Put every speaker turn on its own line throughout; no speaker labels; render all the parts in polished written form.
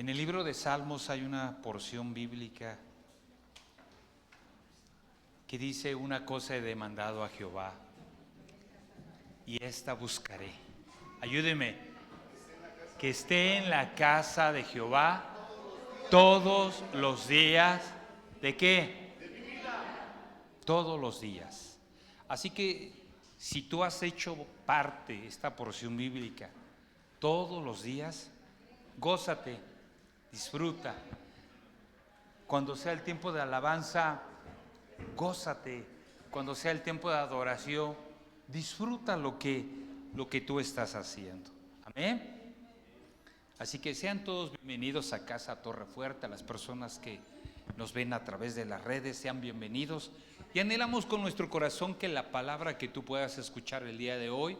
En el libro de Salmos hay una porción bíblica que dice: una cosa he demandado a Jehová y esta buscaré. Ayúdeme. Que esté en la casa de Jehová todos los días. ¿De qué? De mi vida. Todos los días. Así que si tú has hecho parte de esta porción bíblica todos los días, gózate, disfruta. Cuando sea el tiempo de alabanza, gózate. Cuando sea el tiempo de adoración, disfruta lo que tú estás haciendo. Amén. Así que sean todos bienvenidos a Casa Torrefuerte. A las personas que nos ven a través de las redes, sean bienvenidos. Y anhelamos con nuestro corazón que la palabra que tú puedas escuchar el día de hoy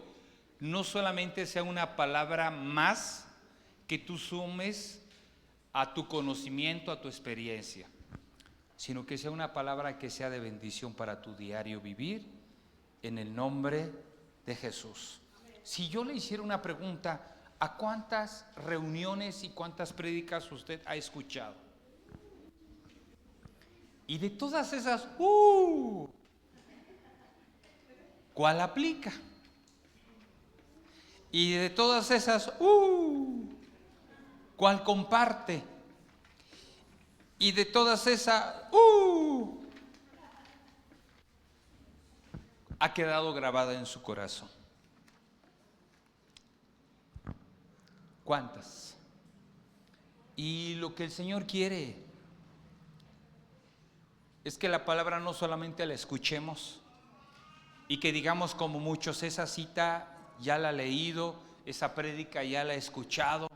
no solamente sea una palabra más que tú sumes a tu conocimiento, a tu experiencia, sino que sea una palabra que sea de bendición para tu diario vivir, en el nombre de Jesús. Si yo le hiciera una pregunta: ¿a cuántas reuniones y cuántas prédicas usted ha escuchado? Y de todas esas, ¿cuál aplica? Y de todas esas, ¿cuál comparte? Y de todas esas, ha quedado grabada en su corazón. ¿Cuántas? Y lo que el Señor quiere es que la palabra no solamente la escuchemos y que digamos como muchos: esa cita ya la he leído, esa prédica ya la he escuchado,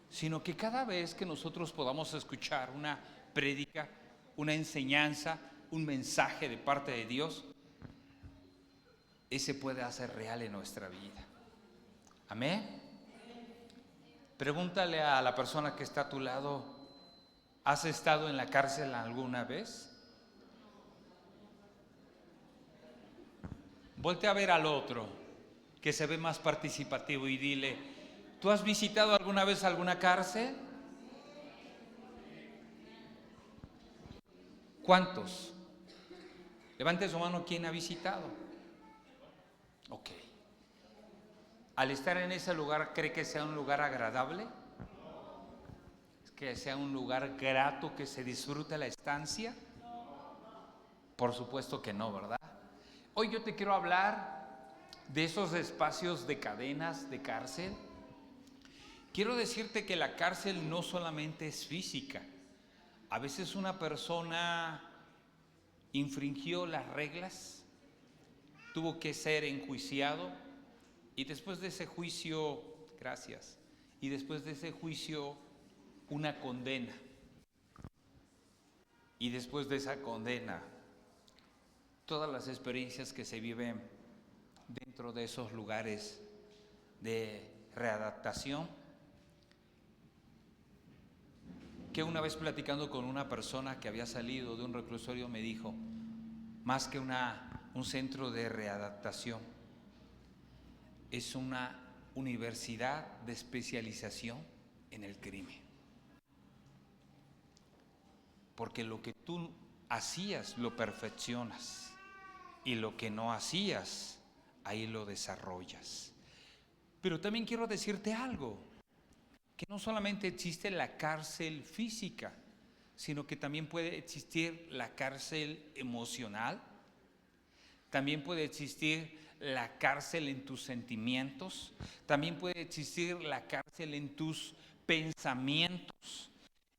sino que cada vez que nosotros podamos escuchar una prédica, una enseñanza, un mensaje de parte de Dios, ese puede hacer real en nuestra vida. Amén. Pregúntale a la persona que está a tu lado: ¿has estado en la cárcel alguna vez? Voltea a ver al otro que se ve más participativo y dile: ¿tú has visitado alguna vez alguna cárcel? ¿Cuántos? Levante su mano quien ha visitado. Ok. Al estar en ese lugar, ¿cree que sea un lugar agradable? ¿Que sea un lugar grato, que se disfrute la estancia? Por supuesto que no, ¿verdad? Hoy yo te quiero hablar de esos espacios de cadenas, de cárcel. Quiero decirte que la cárcel no solamente es física. A veces una persona infringió las reglas, tuvo que ser enjuiciado, y después de ese juicio, y después de ese juicio, una condena. Y después de esa condena, todas las experiencias que se viven dentro de esos lugares de readaptación, que una vez platicando con una persona que había salido de un reclusorio me dijo: más que un centro de readaptación, es una universidad de especialización en el crimen. Porque lo que tú hacías lo perfeccionas, y lo que no hacías, ahí lo desarrollas. Pero también quiero decirte algo: que no solamente existe la cárcel física, sino que también puede existir la cárcel emocional, también puede existir la cárcel en tus sentimientos, también puede existir la cárcel en tus pensamientos.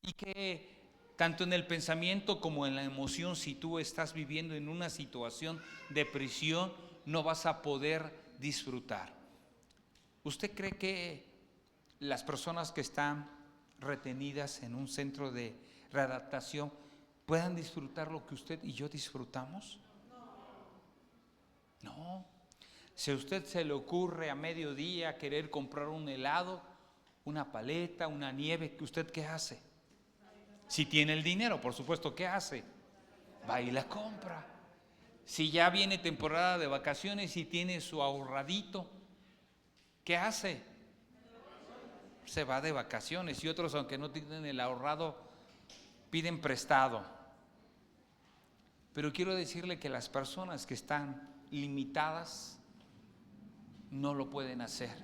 Y que tanto en el pensamiento como en la emoción, si tú estás viviendo en una situación de prisión, no vas a poder disfrutar. ¿Usted cree que las personas que están retenidas en un centro de readaptación puedan disfrutar lo que usted y yo disfrutamos? No. Si a usted se le ocurre a mediodía querer comprar un helado, una paleta, una nieve, ¿usted qué hace? Si tiene el dinero, por supuesto, ¿qué hace? Va y la compra. Si ya viene temporada de vacaciones y tiene su ahorradito, ¿qué hace? se va de vacaciones, y otros, aunque no tienen el ahorrado, piden prestado. Pero quiero decirle que las personas que están limitadas no lo pueden hacer.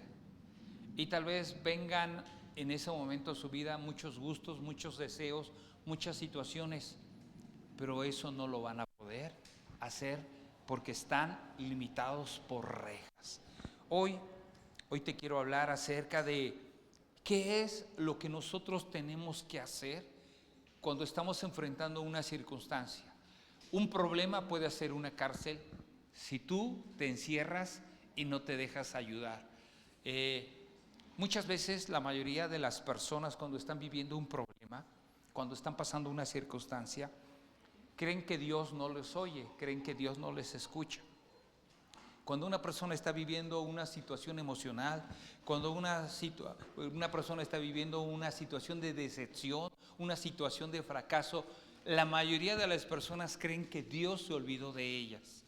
Y tal vez vengan en ese momento de su vida muchos gustos, muchos deseos, muchas situaciones, pero eso no lo van a poder hacer porque están limitados por rejas. Hoy te quiero hablar acerca de qué es lo que nosotros tenemos que hacer cuando estamos enfrentando una circunstancia. Un problema puede ser una cárcel si tú te encierras y no te dejas ayudar. Muchas veces la mayoría de las personas, cuando están viviendo un problema, cuando están pasando una circunstancia, creen que Dios no les oye, creen que Dios no les escucha. Cuando una persona está viviendo una situación emocional, cuando una persona está viviendo una situación de decepción, una situación de fracaso, la mayoría de las personas creen que Dios se olvidó de ellas.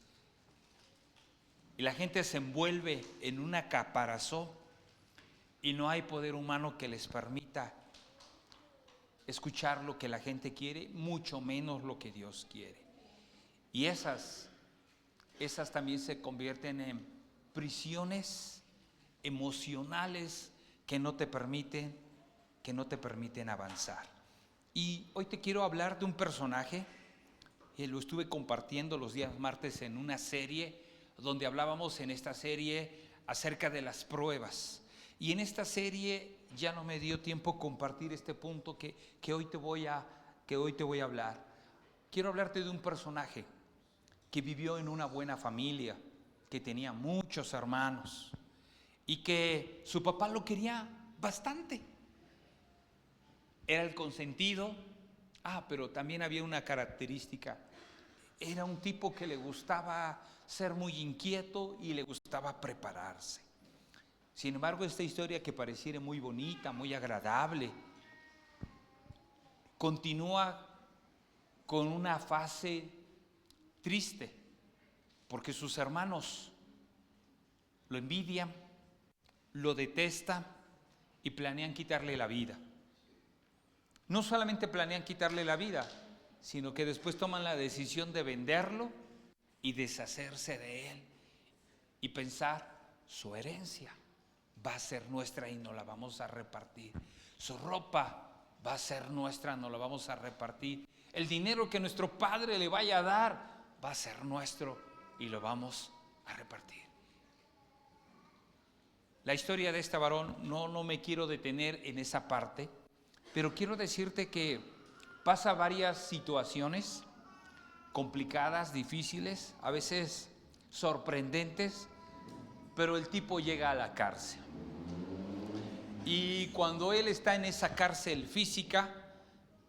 Y la gente se envuelve en una caparazón y no hay poder humano que les permita escuchar lo que la gente quiere, mucho menos lo que Dios quiere. Y esas también se convierten en prisiones emocionales que no te permiten avanzar. Y hoy te quiero hablar de un personaje, y lo estuve compartiendo los días martes en una serie, donde hablábamos en esta serie acerca de las pruebas. Y en esta serie ya no me dio tiempo compartir este punto que hoy te voy a hablar. Quiero hablarte de un personaje que vivió en una buena familia, que tenía muchos hermanos y que su papá lo quería bastante. Era el consentido. Pero también había una característica. Era un tipo que le gustaba ser muy inquieto y le gustaba prepararse. Sin embargo, esta historia, que pareciera muy bonita, muy agradable, continúa con una fase triste, porque sus hermanos lo envidian, lo detestan y planean quitarle la vida. No solamente planean quitarle la vida, sino que después toman la decisión de venderlo y deshacerse de él y pensar: su herencia va a ser nuestra y nos la vamos a repartir. Su ropa va a ser nuestra, nos la vamos a repartir. El dinero que nuestro padre le vaya a dar va a ser nuestro y lo vamos a repartir. La historia de este varón, no me quiero detener en esa parte, pero quiero decirte que pasa varias situaciones complicadas, difíciles, a veces sorprendentes, pero el tipo llega a la cárcel. Y cuando él está en esa cárcel física,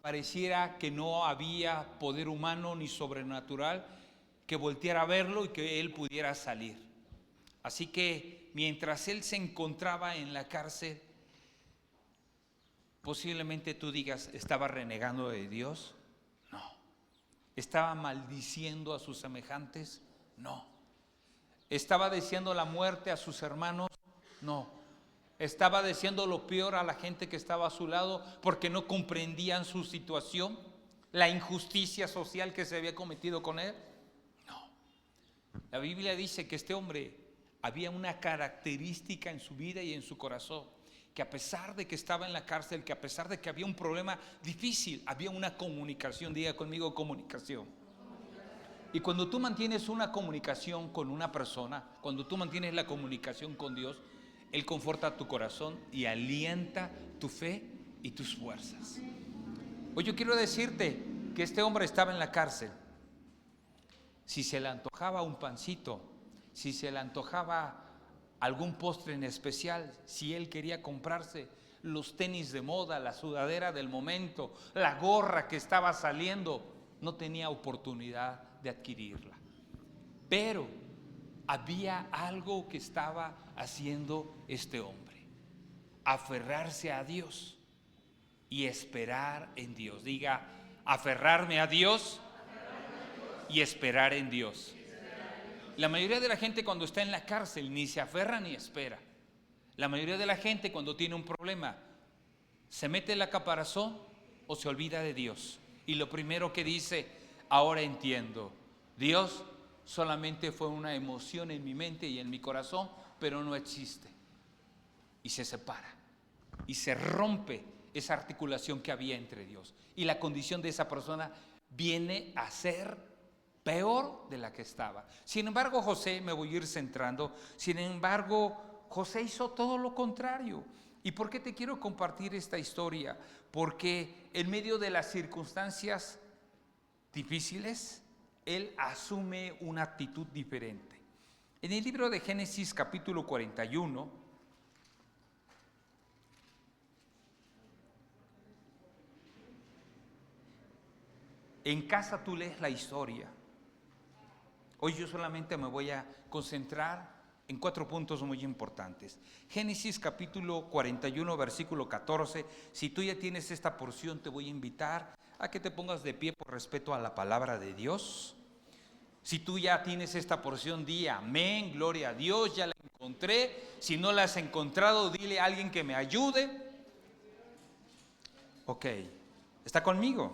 pareciera que no había poder humano ni sobrenatural que volteara a verlo y que él pudiera salir. Así que mientras él se encontraba en la cárcel, posiblemente tú digas: ¿estaba renegando de Dios? No. ¿Estaba maldiciendo a sus semejantes? No. ¿Estaba deseando la muerte a sus hermanos? No. ¿Estaba deseando lo peor a la gente que estaba a su lado porque no comprendían su situación, la injusticia social que se había cometido con él? No. La Biblia dice que este hombre, había una característica en su vida y en su corazón, que a pesar de que estaba en la cárcel, que a pesar de que había un problema difícil, había una comunicación. Diga conmigo: comunicación. Y cuando tú mantienes una comunicación con una persona, cuando tú mantienes la comunicación con Dios, Él conforta tu corazón y alienta tu fe y tus fuerzas. Hoy yo quiero decirte que este hombre estaba en la cárcel. Si se le antojaba un pancito, si se le antojaba algún postre en especial, si él quería comprarse los tenis de moda, la sudadera del momento, la gorra que estaba saliendo, no tenía oportunidad de adquirirla. Pero había algo que estaba haciendo este hombre: aferrarse a Dios y esperar en Dios. Diga: aferrarme a Dios y esperar en Dios. La mayoría de la gente, cuando está en la cárcel, ni se aferra ni espera. La mayoría de la gente, cuando tiene un problema, se mete en la caparazón o se olvida de Dios. Y lo primero que dice, ahora entiendo, Dios solamente fue una emoción en mi mente y en mi corazón, pero no existe. Y se separa y se rompe esa articulación que había entre Dios. Y la condición de esa persona viene a ser peor de la que estaba. Sin embargo, José, me voy a ir centrando, sin embargo, José hizo todo lo contrario. ¿Y por qué te quiero compartir esta historia? Porque en medio de las circunstancias difíciles, él asume una actitud diferente. En el libro de Génesis capítulo 41, en casa tú lees la historia. Hoy yo solamente me voy a concentrar en 4 puntos muy importantes. Génesis capítulo 41, versículo 14. Si tú ya tienes esta porción, te voy a invitar a que te pongas de pie por respeto a la palabra de Dios. Si tú ya tienes esta porción, di amén, gloria a Dios, ya la encontré. Si no la has encontrado, dile a alguien que me ayude. Ok, ¿está conmigo?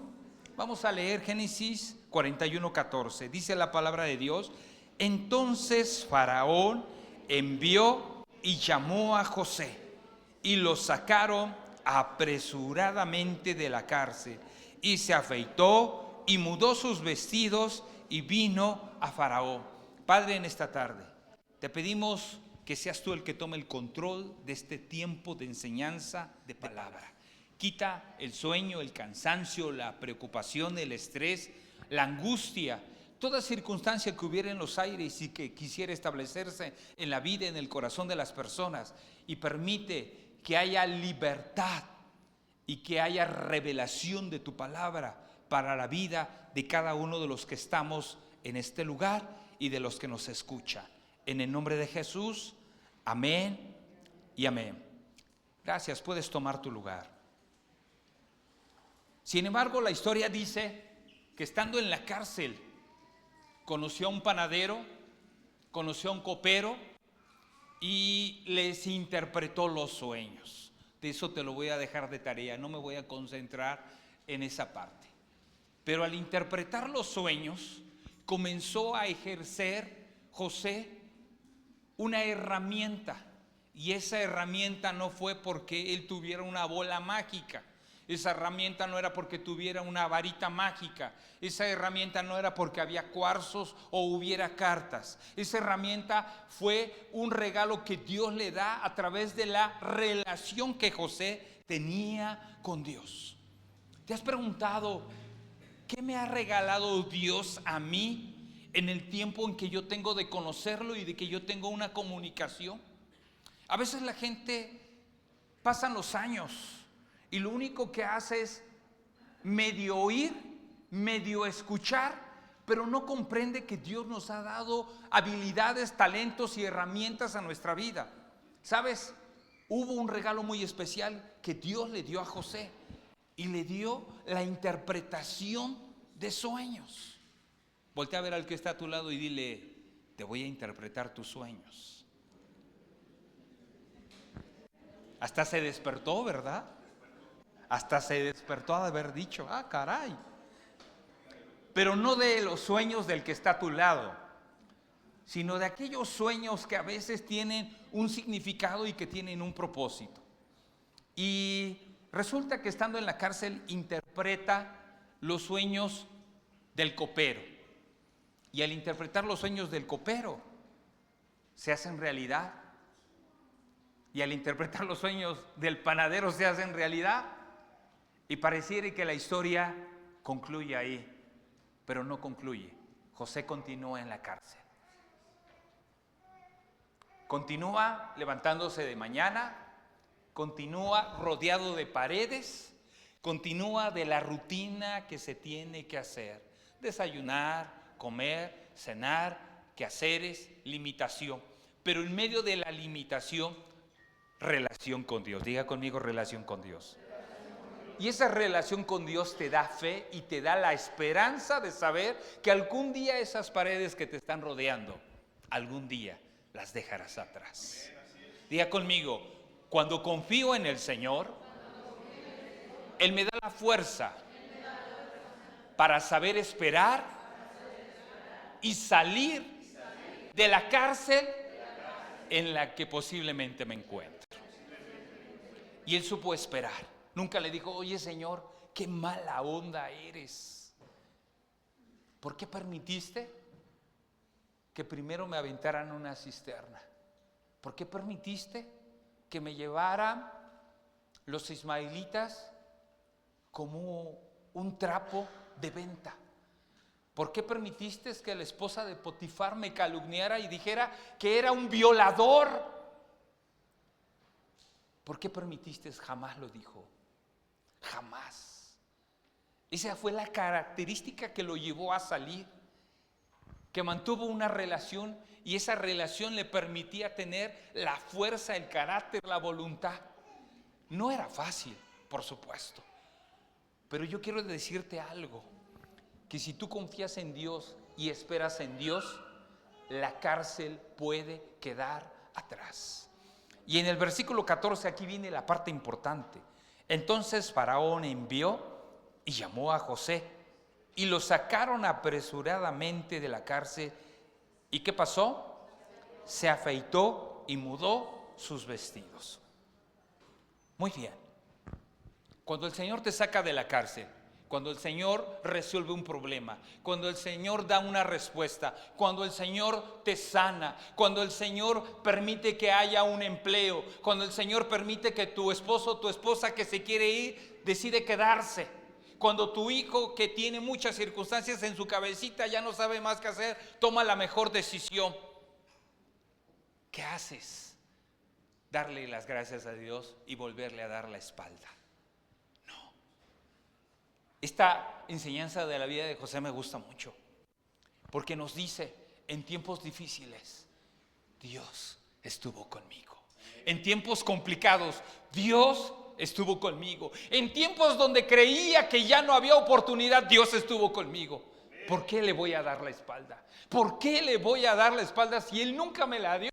Vamos a leer Génesis 41, 14. Dice la palabra de Dios: entonces Faraón envió y llamó a José, y lo sacaron apresuradamente de la cárcel, y se afeitó y mudó sus vestidos y vino a Faraón. Padre, en esta tarde te pedimos que seas tú el que tome el control de este tiempo de enseñanza de palabra. Quita el sueño, el cansancio, la preocupación, el estrés, la angustia, toda circunstancia que hubiera en los aires y que quisiera establecerse en la vida, en el corazón de las personas, y permite que haya libertad y que haya revelación de tu palabra para la vida de cada uno de los que estamos en este lugar y de los que nos escuchan. En el nombre de Jesús, amén y amén. Gracias, puedes tomar tu lugar. Sin embargo, la historia dice que estando en la cárcel, conoció a un panadero, conoció a un copero y les interpretó los sueños. De eso te lo voy a dejar de tarea, no me voy a concentrar en esa parte. Pero al interpretar los sueños, comenzó a ejercer José una herramienta. Y esa herramienta no fue porque él tuviera una bola mágica. Esa herramienta no era porque tuviera una varita mágica. Esa herramienta no era porque había cuarzos o hubiera cartas. Esa herramienta fue un regalo que Dios le da a través de la relación que José tenía con Dios. ¿Te has preguntado qué me ha regalado Dios a mí en el tiempo en que yo tengo de conocerlo y de que yo tengo una comunicación? A veces la gente, pasan los años y lo único que hace es medio oír, medio escuchar, pero no comprende que Dios nos ha dado habilidades, talentos y herramientas a nuestra vida. ¿Sabes? Hubo un regalo muy especial que Dios le dio a José y le dio la interpretación de sueños. Voltea a ver al que está a tu lado y dile: te voy a interpretar tus sueños. Hasta se despertó, ¿verdad? Hasta se despertó de haber dicho: ah, caray. Pero no de los sueños del que está a tu lado, sino de aquellos sueños que a veces tienen un significado y que tienen un propósito. Y resulta que estando en la cárcel interpreta los sueños del copero. Y al interpretar los sueños del copero, se hacen realidad. Y al interpretar los sueños del panadero, se hacen realidad. Y pareciera que la historia concluye ahí, pero no concluye. José continúa en la cárcel. Continúa levantándose de mañana, continúa rodeado de paredes, continúa de la rutina que se tiene que hacer: desayunar, comer, cenar, quehaceres, limitación. Pero en medio de la limitación, relación con Dios. Diga conmigo: relación con Dios. Y esa relación con Dios te da fe y te da la esperanza de saber que algún día esas paredes que te están rodeando, algún día las dejarás atrás. Diga conmigo: cuando confío en el Señor, Él me da la fuerza para saber esperar y salir de la cárcel en la que posiblemente me encuentro. Y él supo esperar. Nunca le dijo: oye, Señor, qué mala onda eres. ¿Por qué permitiste que primero me aventaran a una cisterna? ¿Por qué permitiste que me llevaran los ismaelitas como un trapo de venta? ¿Por qué permitiste que la esposa de Potifar me calumniara y dijera que era un violador? ¿Por qué permitiste? Jamás lo dijo. Jamás. Esa fue la característica que lo llevó a salir, que mantuvo una relación, y esa relación le permitía tener la fuerza, el carácter, la voluntad. No era fácil, por supuesto, pero yo quiero decirte algo, que si tú confías en Dios y esperas en Dios, la cárcel puede quedar atrás. Y en el versículo 14 aquí viene la parte importante. Entonces Faraón envió y llamó a José, y lo sacaron apresuradamente de la cárcel. ¿Y qué pasó? Se afeitó y mudó sus vestidos. Muy bien. Cuando el Señor te saca de la cárcel, cuando el Señor resuelve un problema, cuando el Señor da una respuesta, cuando el Señor te sana, cuando el Señor permite que haya un empleo, cuando el Señor permite que tu esposo o tu esposa que se quiere ir decide quedarse, cuando tu hijo que tiene muchas circunstancias en su cabecita ya no sabe más qué hacer, toma la mejor decisión, ¿qué haces? Darle las gracias a Dios y volverle a dar la espalda. Esta enseñanza de la vida de José me gusta mucho, porque nos dice: en tiempos difíciles, Dios estuvo conmigo. En tiempos complicados, Dios estuvo conmigo. En tiempos donde creía que ya no había oportunidad, Dios estuvo conmigo. ¿Por qué le voy a dar la espalda? ¿Por qué le voy a dar la espalda si Él nunca me la dio?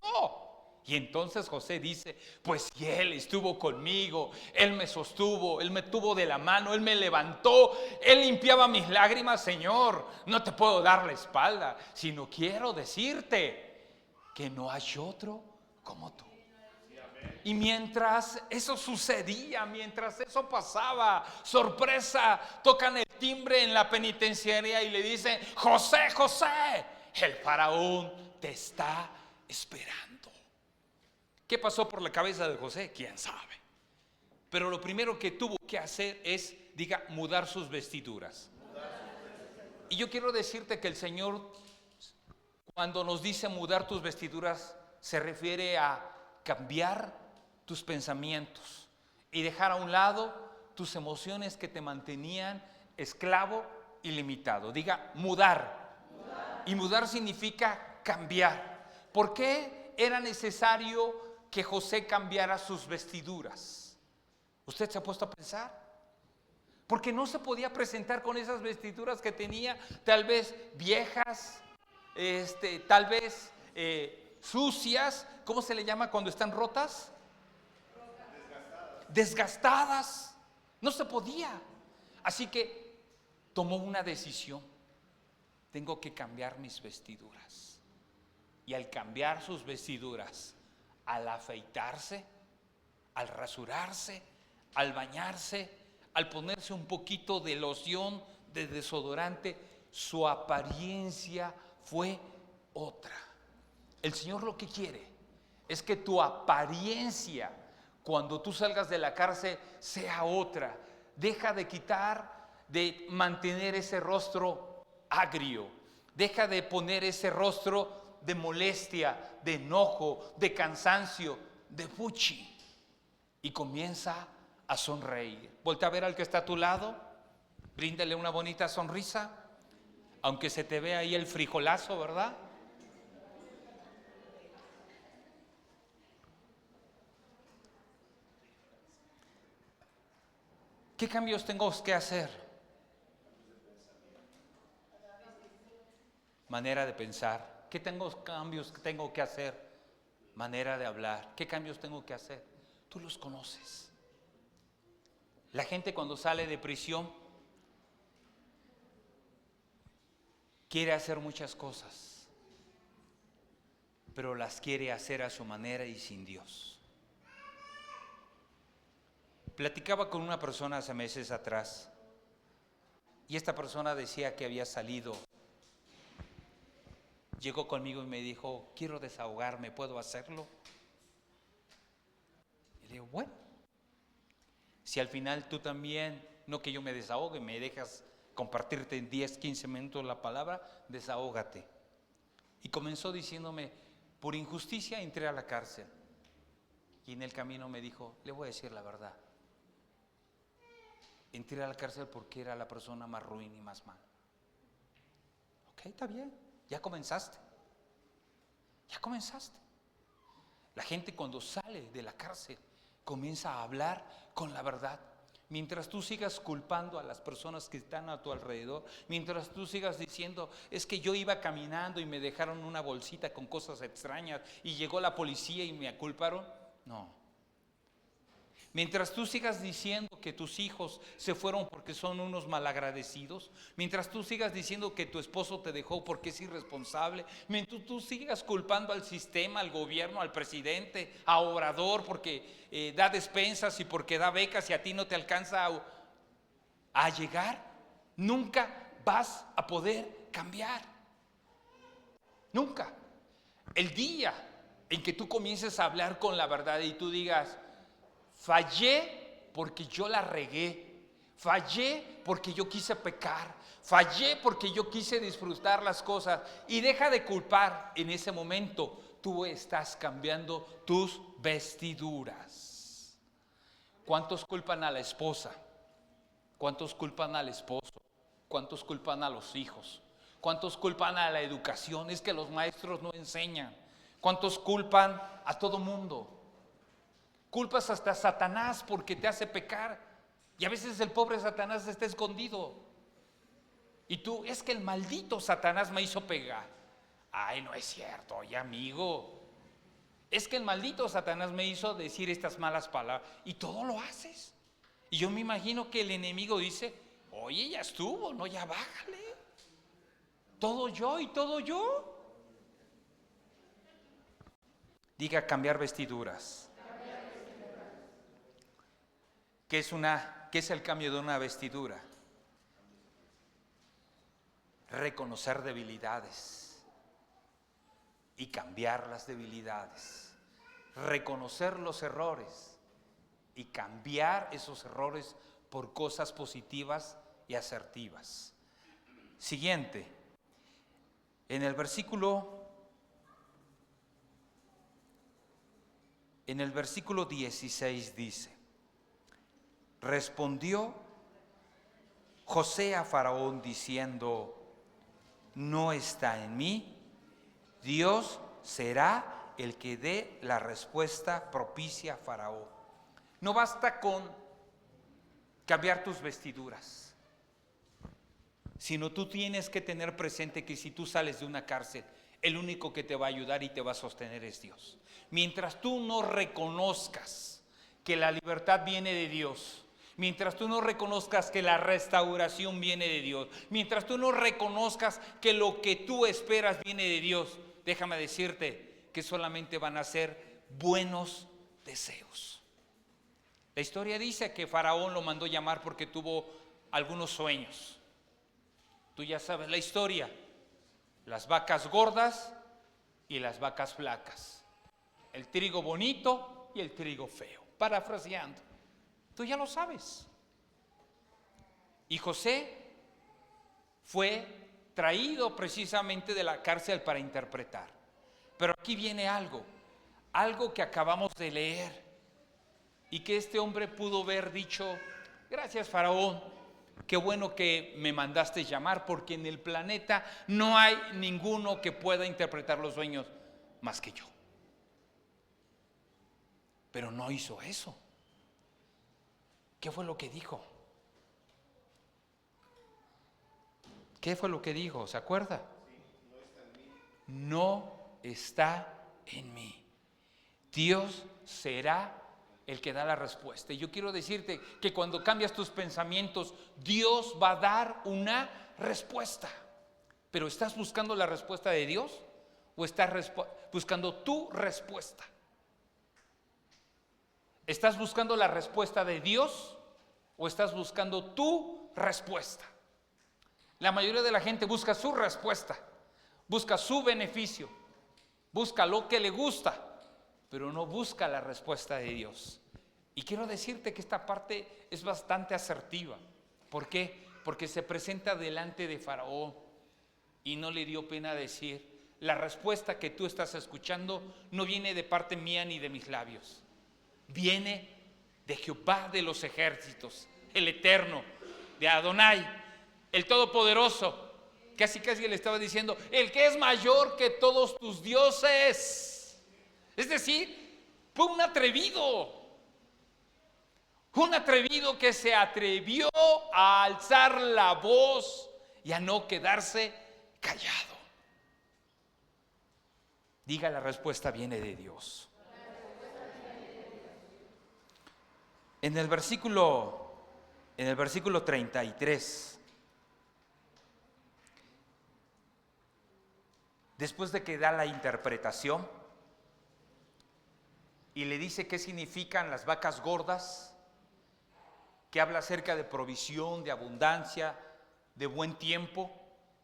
Y entonces José dice: pues si Él estuvo conmigo, Él me sostuvo, Él me tuvo de la mano, Él me levantó, Él limpiaba mis lágrimas, Señor, no te puedo dar la espalda, sino quiero decirte que no hay otro como tú. Y mientras eso sucedía, mientras eso pasaba, sorpresa, tocan el timbre en la penitenciaria y le dicen: José, José, el faraón te está esperando. ¿Qué pasó por la cabeza de José? ¿Quién sabe? Pero lo primero que tuvo que hacer es, mudar sus vestiduras. Y yo quiero decirte que el Señor, cuando nos dice mudar tus vestiduras, se refiere a cambiar tus pensamientos y dejar a un lado tus emociones que te mantenían esclavo y limitado. Mudar. Y mudar significa cambiar. ¿Por qué era necesario que José cambiara sus vestiduras? ¿Usted se ha puesto a pensar? Porque no se podía presentar con esas vestiduras que tenía, tal vez viejas, tal vez sucias. ¿Cómo se le llama cuando están rotas? Desgastadas. No se podía. Así que tomó una decisión: tengo que cambiar mis vestiduras. Y al cambiar sus vestiduras, al afeitarse, al rasurarse, al bañarse, al ponerse un poquito de loción, de desodorante, su apariencia fue otra. El Señor lo que quiere es que tu apariencia, cuando tú salgas de la cárcel, sea otra. Deja de mantener ese rostro agrio. Deja de poner ese rostro de molestia, de enojo, de cansancio, de fuchi, y comienza a sonreír. Voltea a ver al que está a tu lado, bríndale una bonita sonrisa, aunque se te vea ahí el frijolazo, ¿verdad? ¿Qué cambios tengo que hacer? Manera de pensar. ¿Qué cambios tengo que hacer? Manera de hablar. ¿Qué cambios tengo que hacer? Tú los conoces. La gente cuando sale de prisión quiere hacer muchas cosas, pero las quiere hacer a su manera y sin Dios. Platicaba con una persona hace meses atrás y esta persona decía que había salido. Llegó conmigo y me dijo, quiero desahogarme, ¿puedo hacerlo? Y le digo, bueno, si al final tú también, no que yo me desahogue, me dejas compartirte en 10, 15 minutos la palabra, desahógate. Y comenzó diciéndome, por injusticia entré a la cárcel. Y en el camino me dijo, le voy a decir la verdad. Entré a la cárcel porque era la persona más ruin y más mala. Ok, está bien, ya comenzaste. Ya comenzaste. La gente cuando sale de la cárcel comienza a hablar con la verdad. Mientras tú sigas culpando a las personas que están a tu alrededor, mientras tú sigas diciendo, es que yo iba caminando y me dejaron una bolsita con cosas extrañas y llegó la policía y me culparon, no. Mientras tú sigas diciendo que tus hijos se fueron porque son unos malagradecidos, mientras tú sigas diciendo que tu esposo te dejó porque es irresponsable, mientras tú sigas culpando al sistema, al gobierno, al presidente, a Obrador porque da despensas y porque da becas y a ti no te alcanza a llegar, nunca vas a poder cambiar. Nunca. El día en que tú comiences a hablar con la verdad y tú digas, fallé porque yo la regué, fallé porque yo quise pecar, fallé porque yo quise disfrutar las cosas, y deja de culpar. En ese momento tú estás cambiando tus vestiduras. ¿Cuántos culpan a la esposa? ¿Cuántos culpan al esposo? ¿Cuántos culpan a los hijos? ¿Cuántos culpan a la educación? Es que los maestros no enseñan. ¿Cuántos culpan a todo mundo? Culpas hasta a Satanás porque te hace pecar. Y a veces el pobre Satanás está escondido. Y tú, es que el maldito Satanás me hizo pegar. Ay, no es cierto, oye amigo. Es que el maldito Satanás me hizo decir estas malas palabras. Y todo lo haces. Y yo me imagino que el enemigo dice, oye, ya estuvo, no, ya bájale. Todo yo y todo yo. Diga cambiar vestiduras. ¿Qué es el cambio de una vestidura? Reconocer debilidades y cambiar las debilidades. Reconocer los errores y cambiar esos errores por cosas positivas y asertivas. Siguiente, en el versículo 16 dice, respondió José a Faraón diciendo, no está en mí, Dios será el que dé la respuesta propicia a Faraón. No basta con cambiar tus vestiduras, sino tú tienes que tener presente que si tú sales de una cárcel, el único que te va a ayudar y te va a sostener es Dios. Mientras tú no reconozcas que la libertad viene de Dios, mientras tú no reconozcas que la restauración viene de Dios, mientras tú no reconozcas que lo que tú esperas viene de Dios, déjame decirte que solamente van a ser buenos deseos. La historia dice que Faraón lo mandó llamar porque tuvo algunos sueños. Tú ya sabes la historia. Las vacas gordas y las vacas flacas. El trigo bonito y el trigo feo. Parafraseando. Tú ya lo sabes. Y José fue traído precisamente de la cárcel para interpretar. Pero aquí viene algo que acabamos de leer y que este hombre pudo haber dicho, gracias Faraón, qué bueno que me mandaste llamar, porque en el planeta no hay ninguno que pueda interpretar los sueños más que yo. Pero no hizo eso. ¿Qué fue lo que dijo? ¿Qué fue lo que dijo? ¿Se acuerda? No está en mí. Dios será el que da la respuesta. Y yo quiero decirte que cuando cambias tus pensamientos, Dios va a dar una respuesta. Pero ¿estás buscando la respuesta de Dios o estás buscando tu respuesta? ¿Estás buscando la respuesta de Dios o estás buscando tu respuesta? La mayoría de la gente busca su respuesta, busca su beneficio, busca lo que le gusta, pero no busca la respuesta de Dios. Y quiero decirte que esta parte es bastante asertiva. ¿Por qué? Porque se presenta delante de Faraón y no le dio pena decir: la respuesta que tú estás escuchando no viene de parte mía ni de mis labios. Viene de Jehová de los ejércitos, el Eterno, de Adonai, el Todopoderoso. Casi le estaba diciendo: el que es mayor que todos tus dioses. Es decir, fue un atrevido que se atrevió a alzar la voz y a no quedarse callado. Diga: la respuesta viene de Dios. En el versículo 33, después de que da la interpretación y le dice qué significan las vacas gordas, que habla acerca de provisión, de abundancia, de buen tiempo,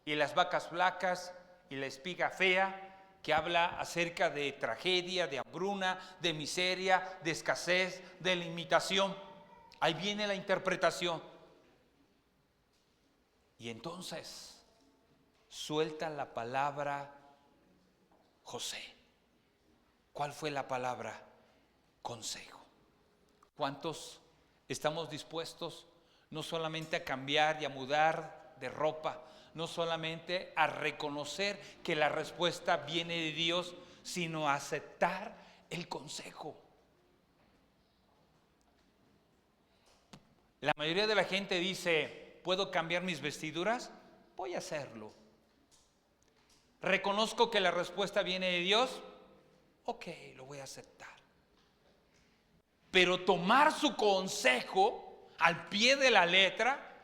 y las vacas flacas y la espiga fea, que habla acerca de tragedia, de hambruna, de miseria, de escasez, de limitación. Ahí viene la interpretación. Y entonces suelta la palabra José. ¿Cuál fue la palabra? Consejo. ¿Cuántos estamos dispuestos no solamente a cambiar y a mudar de ropa, no solamente a reconocer que la respuesta viene de Dios, sino a aceptar el consejo? La mayoría de la gente dice: ¿puedo cambiar mis vestiduras? Voy a hacerlo. ¿Reconozco que la respuesta viene de Dios? Ok, lo voy a aceptar. Pero tomar su consejo al pie de la letra,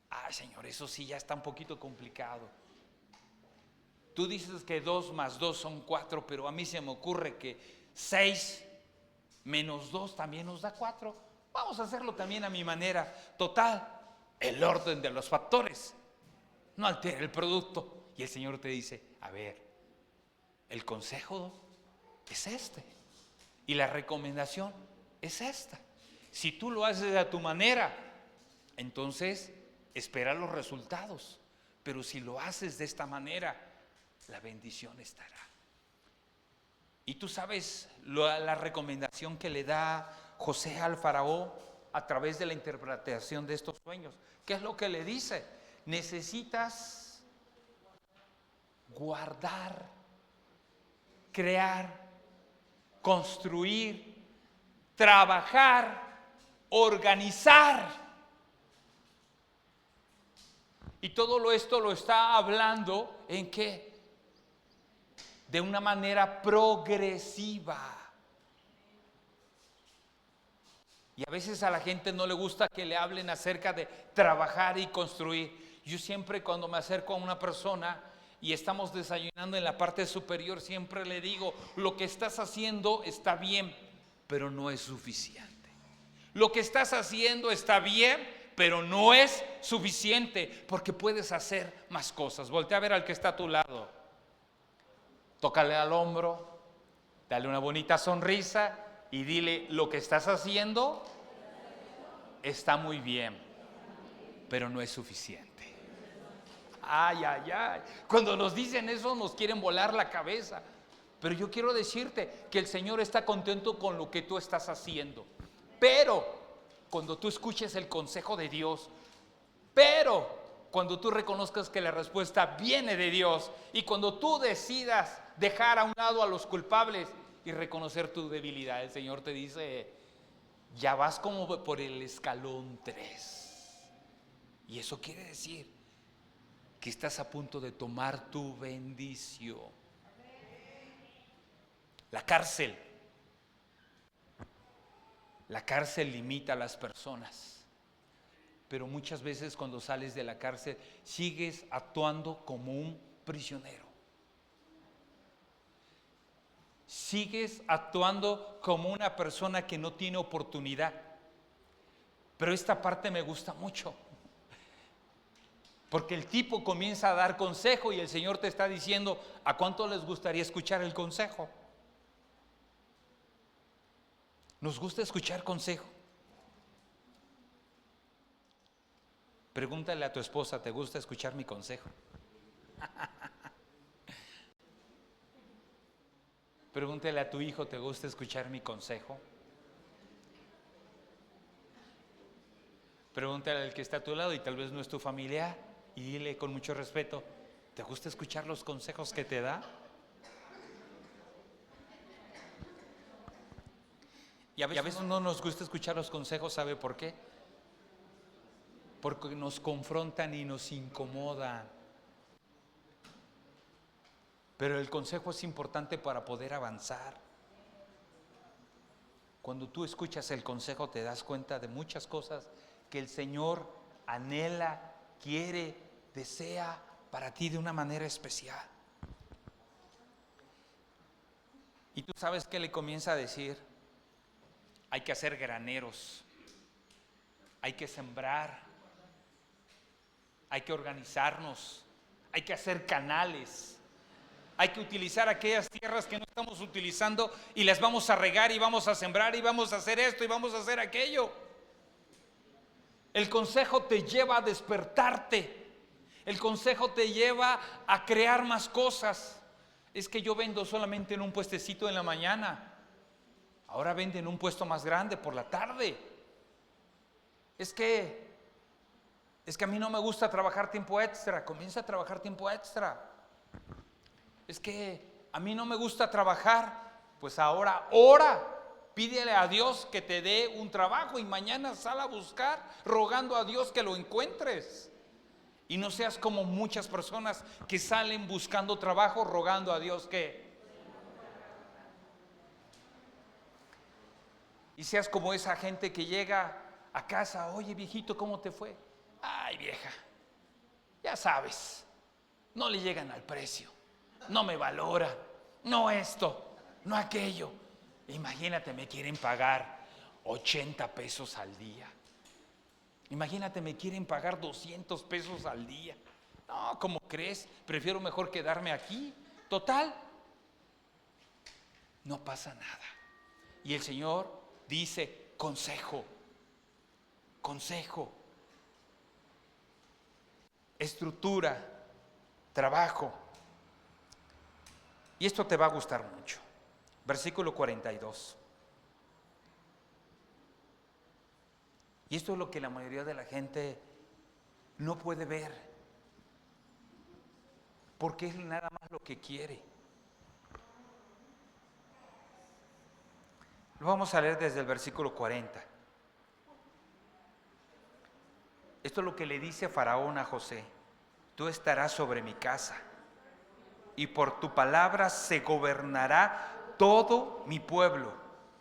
ay, Señor, eso sí ya está un poquito complicado. Tú dices que 2 más 2 son 4, pero a mí se me ocurre que 6 menos 2 también nos da 4. Vamos a hacerlo también a mi manera. Total, el orden de los factores no altera el producto. Y el Señor te dice: a ver, el consejo es este y la recomendación es esta. Si tú lo haces a tu manera, entonces espera los resultados. Pero si lo haces de esta manera, la bendición estará. Y tú sabes la recomendación que le da José al faraón a través de la interpretación de estos sueños. ¿Qué es lo que le dice? Necesitas guardar, crear, construir, trabajar, organizar. Y todo esto lo está hablando ¿en qué? De una manera progresiva. Y a veces a la gente no le gusta que le hablen acerca de trabajar y construir. Yo siempre, cuando me acerco a una persona y estamos desayunando en la parte superior, siempre le digo: lo que estás haciendo está bien, pero no es suficiente. Lo que estás haciendo está bien, pero no es suficiente, porque puedes hacer más cosas. Voltea a ver al que está a tu lado, tócale al hombro, dale una bonita sonrisa y dile: lo que estás haciendo está muy bien, pero no es suficiente. Ay, ay, ay. Cuando nos dicen eso nos quieren volar la cabeza. Pero yo quiero decirte que el Señor está contento con lo que tú estás haciendo. Pero cuando tú escuches el consejo de Dios, pero cuando tú reconozcas que la respuesta viene de Dios, y cuando tú decidas dejar a un lado a los culpables y reconocer tu debilidad, el Señor te dice: ya vas como por el escalón 3. Y eso quiere decir que estás a punto de tomar tu bendición. La cárcel La cárcel limita a las personas, pero muchas veces cuando sales de la cárcel sigues actuando como un prisionero. Sigues actuando como una persona que no tiene oportunidad. Pero esta parte me gusta mucho, porque el tipo comienza a dar consejo y el Señor te está diciendo: ¿a cuánto les gustaría escuchar el consejo? ¿Nos gusta escuchar consejo? Pregúntale a tu esposa: ¿te gusta escuchar mi consejo? Pregúntale a tu hijo: ¿te gusta escuchar mi consejo? Pregúntale al que está a tu lado y tal vez no es tu familiar y dile con mucho respeto: ¿te gusta escuchar los consejos que te da? Y a veces no nos gusta escuchar los consejos, ¿sabe por qué? Porque nos confrontan y nos incomodan. Pero el consejo es importante para poder avanzar. Cuando tú escuchas el consejo te das cuenta de muchas cosas que el Señor anhela, quiere, desea para ti de una manera especial. Y tú sabes qué le comienza a decir: hay que hacer graneros, hay que sembrar, hay que organizarnos, hay que hacer canales, hay que utilizar aquellas tierras que no estamos utilizando y las vamos a regar y vamos a sembrar y vamos a hacer esto y vamos a hacer aquello. El consejo te lleva a despertarte, el consejo te lleva a crear más cosas. Es que yo vendo solamente en un puestecito en la mañana, ahora vende en un puesto más grande por la tarde. Es que a mí no me gusta trabajar tiempo extra, comienza a trabajar tiempo extra. Es que a mí no me gusta trabajar, pues ahora ora, pídele a Dios que te dé un trabajo y mañana sal a buscar, rogando a Dios que lo encuentres. Y no seas como muchas personas que salen buscando trabajo, rogando a Dios que... Y seas como esa gente que llega a casa: oye viejito, ¿cómo te fue? Ay vieja, ya sabes, no le llegan al precio, no me valora, no esto, no aquello. Imagínate, me quieren pagar 80 pesos al día. Imagínate, me quieren pagar 200 pesos al día. No, ¿cómo crees? Prefiero mejor quedarme aquí. Total, no pasa nada. Y el Señor dice: consejo, consejo, estructura, trabajo. Y esto te va a gustar mucho. Versículo 42. Y esto es lo que la mayoría de la gente no puede ver, porque es nada más lo que quiere. Lo vamos a leer desde el versículo 40. Esto es lo que le dice Faraón a José: tú estarás sobre mi casa, y por tu palabra se gobernará todo mi pueblo.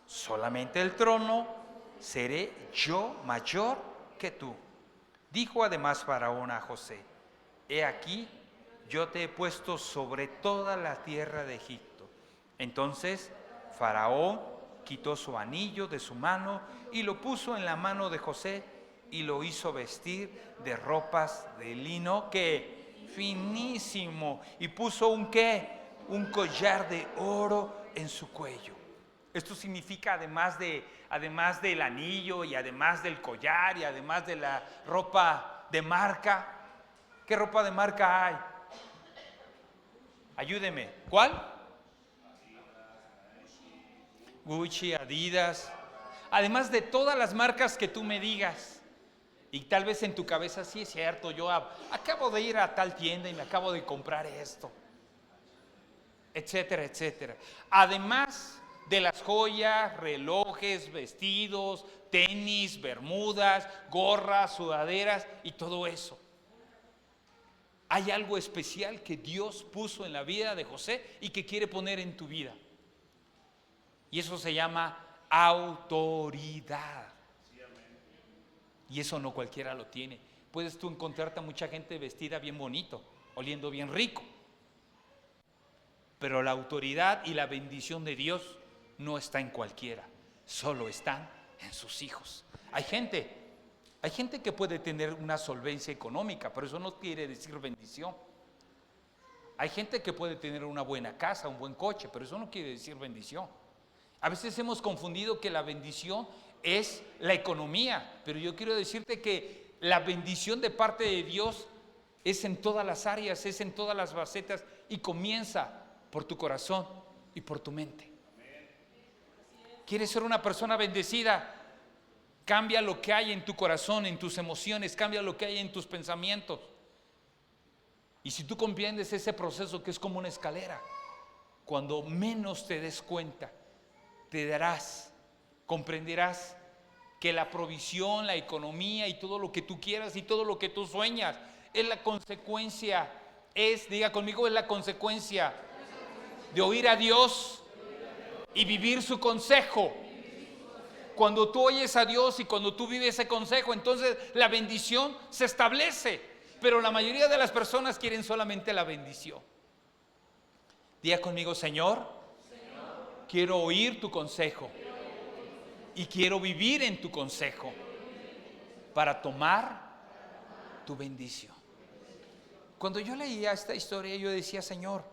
Solamente el trono seré yo mayor que tú. Dijo además Faraón a José: he aquí, yo te he puesto sobre toda la tierra de Egipto. Entonces Faraón quitó su anillo de su mano y lo puso en la mano de José y lo hizo vestir de ropas de lino que finísimo, y puso un collar de oro en su cuello. Esto significa, además del anillo y además del collar y además de la ropa de marca. ¿Qué ropa de marca hay? Ayúdeme. ¿Cuál? Gucci, Adidas. Además de todas las marcas que tú me digas. Y tal vez en tu cabeza: sí es cierto, yo acabo de ir a tal tienda y me acabo de comprar esto, etcétera, etcétera. Además de las joyas, relojes, vestidos, tenis, bermudas, gorras, sudaderas y todo eso. Hay algo especial que Dios puso en la vida de José y que quiere poner en tu vida. Y eso se llama autoridad. Y eso no cualquiera lo tiene. Puedes tú encontrarte a mucha gente vestida bien bonito, oliendo bien rico, pero la autoridad y la bendición de Dios no está en cualquiera, solo están en sus hijos. Hay gente que puede tener una solvencia económica, pero eso no quiere decir bendición. Hay gente que puede tener una buena casa, un buen coche, pero eso no quiere decir bendición. A veces hemos confundido que la bendición es la economía, pero yo quiero decirte que la bendición de parte de Dios es en todas las áreas, es en todas las facetas y comienza por tu corazón y por tu mente. ¿Quieres ser una persona bendecida? Cambia lo que hay en tu corazón, en tus emociones, cambia lo que hay en tus pensamientos. Y si tú comprendes ese proceso que es como una escalera, cuando menos te des cuenta, comprenderás que la provisión, la economía y todo lo que tú quieras y todo lo que tú sueñas es la consecuencia, diga conmigo, es la consecuencia de oír a Dios y vivir su consejo. Cuando tú oyes a Dios y cuando tú vives ese consejo, entonces la bendición se establece. Pero la mayoría de las personas quieren solamente la bendición. Diga conmigo, Señor, quiero oír tu consejo y quiero vivir en tu consejo para tomar tu bendición. Cuando yo leía esta historia, yo decía, Señor,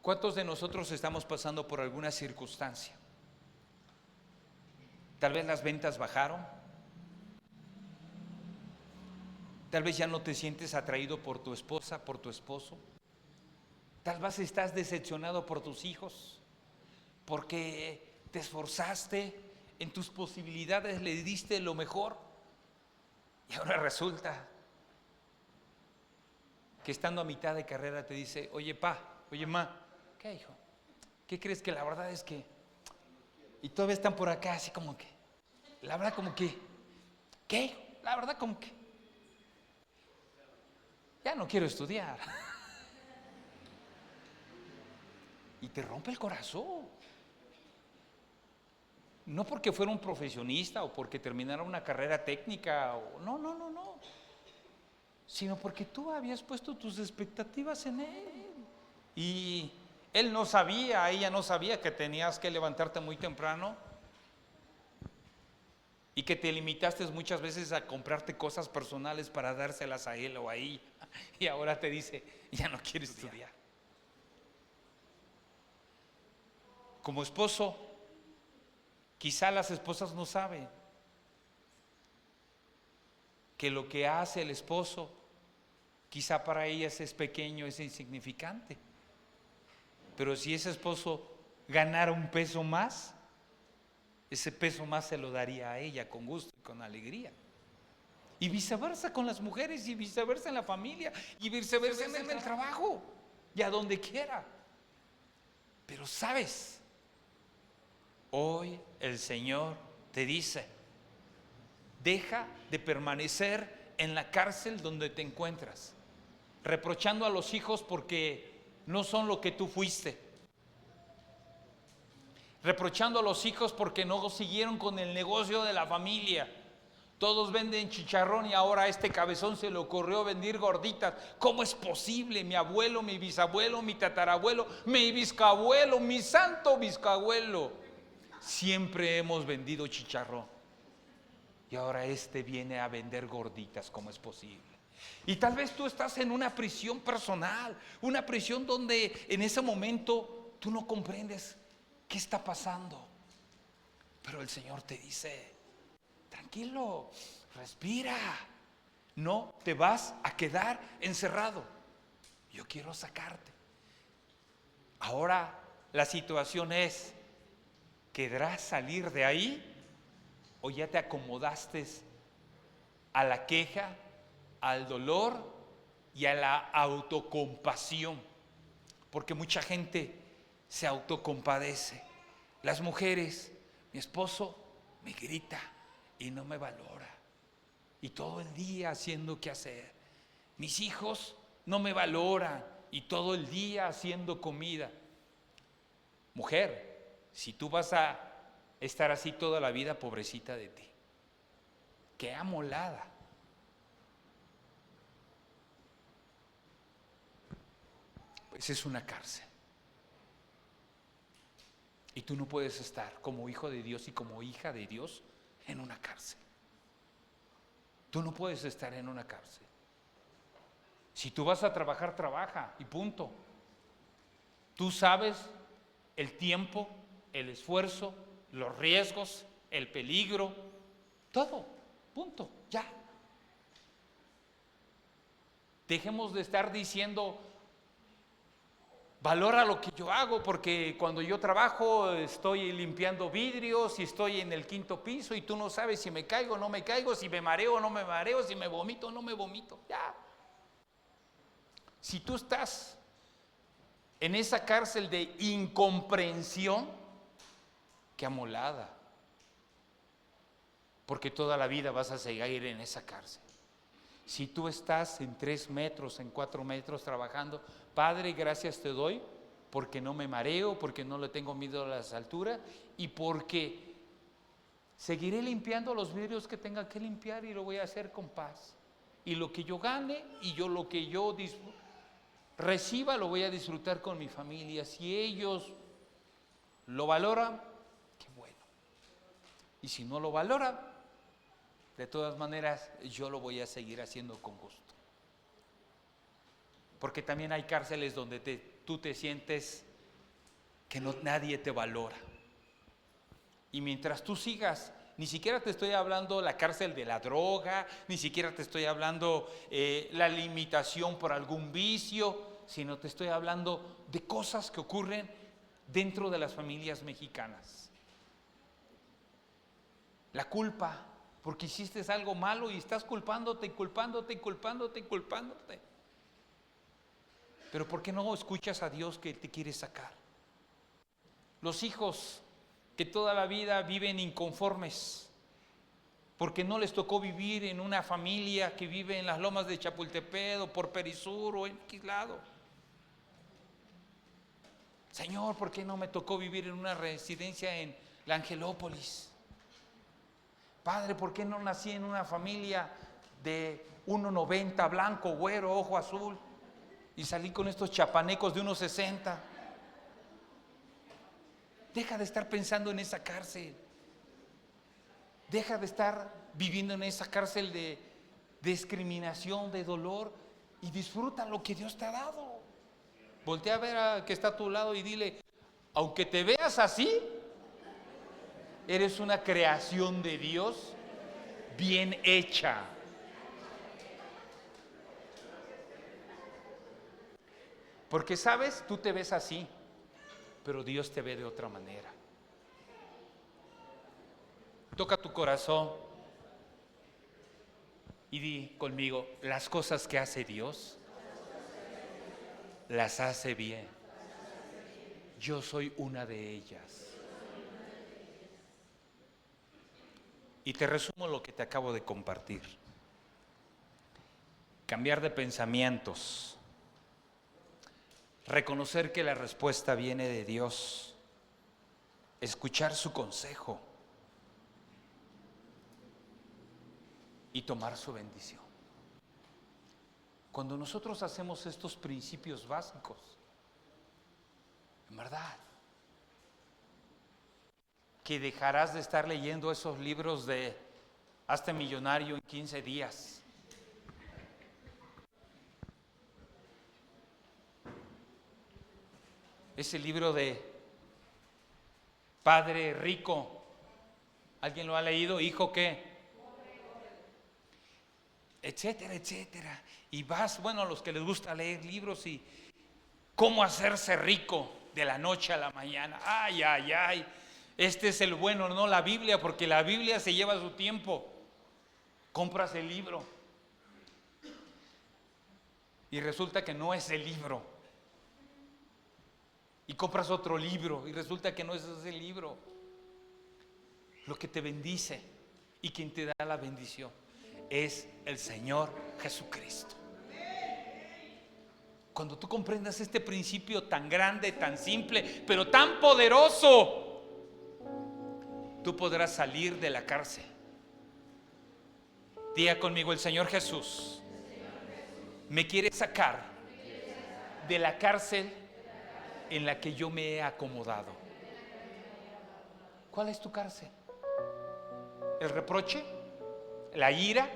¿cuántos de nosotros estamos pasando por alguna circunstancia? Tal vez las ventas bajaron. Tal vez ya no te sientes atraído por tu esposa, por tu esposo. Tal vez estás decepcionado por tus hijos, porque te esforzaste en tus posibilidades, le diste lo mejor. Y ahora resulta que estando a mitad de carrera te dice, oye ma, ¿qué hijo? ¿Qué crees? Que la verdad es que... Y todavía están por acá así como que, la verdad como que, ¿qué hijo? La verdad como que, ya no quiero estudiar. Y te rompe el corazón. No porque fuera un profesionista o porque terminara una carrera técnica, no. Sino porque tú habías puesto tus expectativas en él. Y él no sabía, ella no sabía que tenías que levantarte muy temprano y que te limitaste muchas veces a comprarte cosas personales para dárselas a él o a ella. Y ahora te dice, ya no quiero estudiar. Como esposo, quizá las esposas no saben que lo que hace el esposo, quizá para ellas es pequeño, es insignificante. Pero si ese esposo ganara un peso más, ese peso más se lo daría a ella con gusto y con alegría. Y viceversa con las mujeres, y viceversa en la familia, y viceversa en el trabajo, y a donde quiera. Pero sabes, hoy el Señor te dice, deja de permanecer en la cárcel donde te encuentras, reprochando a los hijos porque no son lo que tú fuiste, reprochando a los hijos porque no siguieron con el negocio de la familia. Todos venden chicharrón y ahora a este cabezón se le ocurrió vender gorditas. ¿Cómo es posible? Mi abuelo, mi bisabuelo, mi tatarabuelo, mi bisabuelo, mi santo bisabuelo, siempre hemos vendido chicharrón. Y ahora este viene a vender gorditas. ¿Cómo es posible? Y tal vez tú estás en una prisión personal, una prisión donde en ese momento tú no comprendes qué está pasando. Pero el Señor te dice, tranquilo, respira, no te vas a quedar encerrado. Yo quiero sacarte. Ahora la situación es, ¿querrás salir de ahí o ya te acomodaste a la queja, al dolor y a la autocompasión? Porque mucha gente se autocompadece. Las mujeres, mi esposo me grita y no me valora, y todo el día haciendo qué hacer. Mis hijos no me valoran y todo el día haciendo comida. Mujer, Si tú vas a estar así toda la vida, pobrecita de ti. Qué amolada. Pues es una cárcel. Y tú no puedes estar como hijo de Dios y como hija de Dios en una cárcel. Tú no puedes estar en una cárcel. Si tú vas a trabajar, trabaja y punto. Tú sabes el tiempo, el esfuerzo, los riesgos, el peligro, todo, punto, ya. Dejemos de estar diciendo, valora lo que yo hago, porque cuando yo trabajo estoy limpiando vidrios y estoy en el 5º piso y tú no sabes si me caigo o no me caigo, si me mareo o no me mareo, si me vomito o no me vomito, ya. Si tú estás en esa cárcel de incomprensión, qué amolada, porque toda la vida vas a seguir en esa cárcel. Si tú estás en 3 metros, en 4 metros trabajando, Padre, gracias te doy porque no me mareo, porque no le tengo miedo a las alturas y porque seguiré limpiando los vidrios que tenga que limpiar y lo voy a hacer con paz. Y lo que yo gane y lo que yo reciba lo voy a disfrutar con mi familia. Si ellos lo valoran, qué bueno. Y si no lo valoran, de todas maneras yo lo voy a seguir haciendo con gusto. Porque también hay cárceles donde tú te sientes que nadie te valora. Y mientras tú sigas, ni siquiera te estoy hablando la cárcel de la droga, ni siquiera te estoy hablando la limitación por algún vicio, sino te estoy hablando de cosas que ocurren dentro de las familias mexicanas. La culpa, porque hiciste algo malo y estás culpándote. Pero ¿por qué no escuchas a Dios que te quiere sacar? Los hijos que toda la vida viven inconformes, porque no les tocó vivir en una familia que vive en las lomas de Chapultepec o por Perisur o en X lado. Señor, ¿por qué no me tocó vivir en una residencia en la Angelópolis? Padre, ¿por qué no nací en una familia de 1.90, blanco, güero, ojo azul, y salí con estos chapanecos de 1.60? Deja de estar pensando en esa cárcel. Deja de estar viviendo en esa cárcel de discriminación, de dolor, y disfruta lo que Dios te ha dado. Voltea a ver a que está a tu lado y dile, aunque te veas así, eres una creación de Dios bien hecha. Porque sabes, tú te ves así, pero Dios te ve de otra manera. Toca tu corazón y di conmigo, las cosas que hace Dios, las hace bien. Yo soy una de ellas. Y te resumo lo que te acabo de compartir. Cambiar de pensamientos. Reconocer que la respuesta viene de Dios. Escuchar su consejo. Y tomar su bendición. Cuando nosotros hacemos estos principios básicos, en verdad, que dejarás de estar leyendo esos libros de Hazte millonario en 15 días. Ese libro de Padre Rico, ¿alguien lo ha leído? ¿Hijo qué? Etcétera, etcétera. Y vas, bueno, a los que les gusta leer libros y cómo hacerse rico de la noche a la mañana. Ay, ay, ay. Este es el bueno, no la Biblia, porque la Biblia se lleva su tiempo. Compras el libro y resulta que no es el libro. Y compras otro libro y resulta que no es ese libro. Lo que te bendice y quien te da la bendición es el Señor Jesucristo. Cuando tú comprendas este principio tan grande, tan simple, pero tan poderoso, tú podrás salir de la cárcel. Diga conmigo: el Señor Jesús me quiere sacar de la cárcel en la que yo me he acomodado. ¿Cuál es tu cárcel? ¿El reproche? ¿La ira?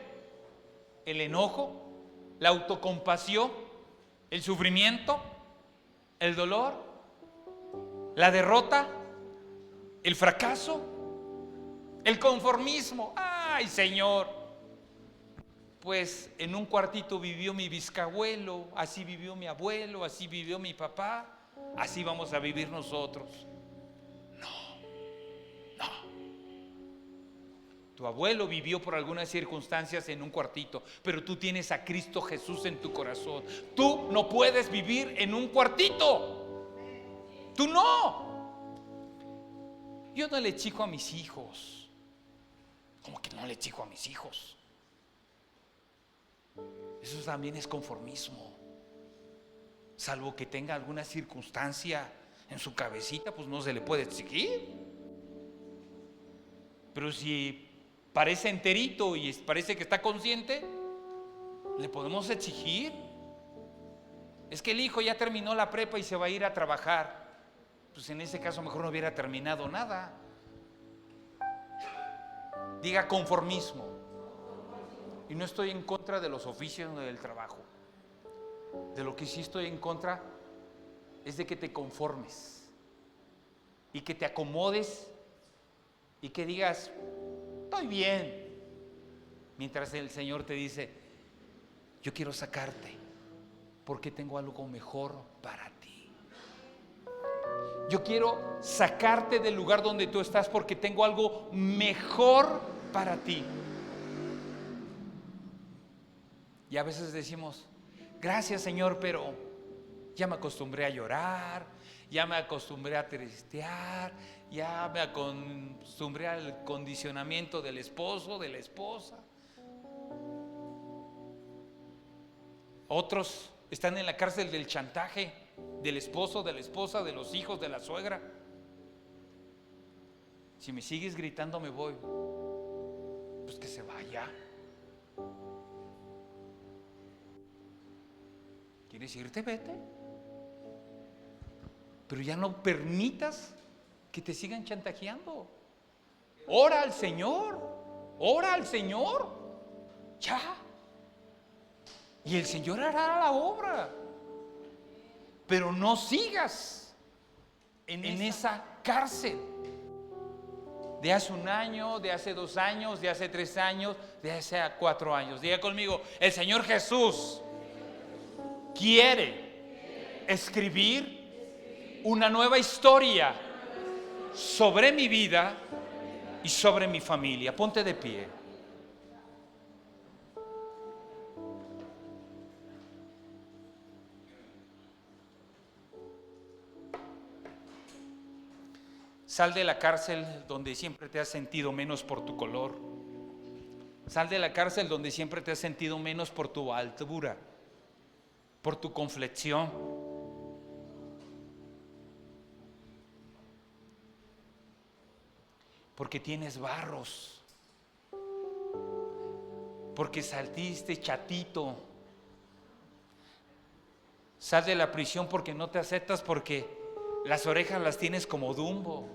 ¿El enojo? ¿La autocompasión? ¿El sufrimiento? ¿El dolor? ¿La derrota? ¿El fracaso? ¿El conformismo? ¡Ay, Señor! Pues en un cuartito vivió mi bisabuelo, así vivió mi abuelo, así vivió mi papá, así vamos a vivir nosotros. No. Tu abuelo vivió por algunas circunstancias en un cuartito, pero tú tienes a Cristo Jesús en tu corazón. Tú no puedes vivir en un cuartito. Tú no. Yo no le exijo a mis hijos. ¿Cómo que no le exijo a mis hijos? Eso también es conformismo. Salvo que tenga alguna circunstancia en su cabecita, pues no se le puede exigir. Pero si parece enterito y parece que está consciente, le podemos exigir. Es que el hijo ya terminó la prepa y se va a ir a trabajar. Pues en ese caso mejor no hubiera terminado nada. Diga: conformismo. Y no estoy en contra de los oficios del trabajo. De lo que sí estoy en contra es de que te conformes y que te acomodes y que digas: estoy bien, mientras el Señor te dice: yo quiero sacarte porque tengo algo mejor para ti. Yo quiero sacarte del lugar donde tú estás porque tengo algo mejor para ti. Y a veces decimos: gracias, Señor, pero ya me acostumbré a llorar, ya me acostumbré a tristear, ya me acostumbré al condicionamiento del esposo, de la esposa. Otros están en la cárcel del chantaje del esposo, de la esposa, de los hijos, de la suegra. Si me sigues gritando me voy. Pues que se vaya. ¿Quieres irte? Vete. Pero ya no permitas que te sigan chantajeando. Ora al Señor. Ora al Señor. Ya. Y el Señor hará la obra. Pero no sigas en esa cárcel de hace un año, de hace 2 años, de hace 3 años, de hace 4 años. Diga conmigo: el Señor Jesús quiere escribir una nueva historia sobre mi vida y sobre mi familia. Ponte de pie. Sal de la cárcel donde siempre te has sentido menos por tu color. Sal de la cárcel donde siempre te has sentido menos por tu altura, por tu complexión. Porque tienes barros. Porque saltiste chatito. Sal de la prisión porque no te aceptas, porque las orejas las tienes como Dumbo.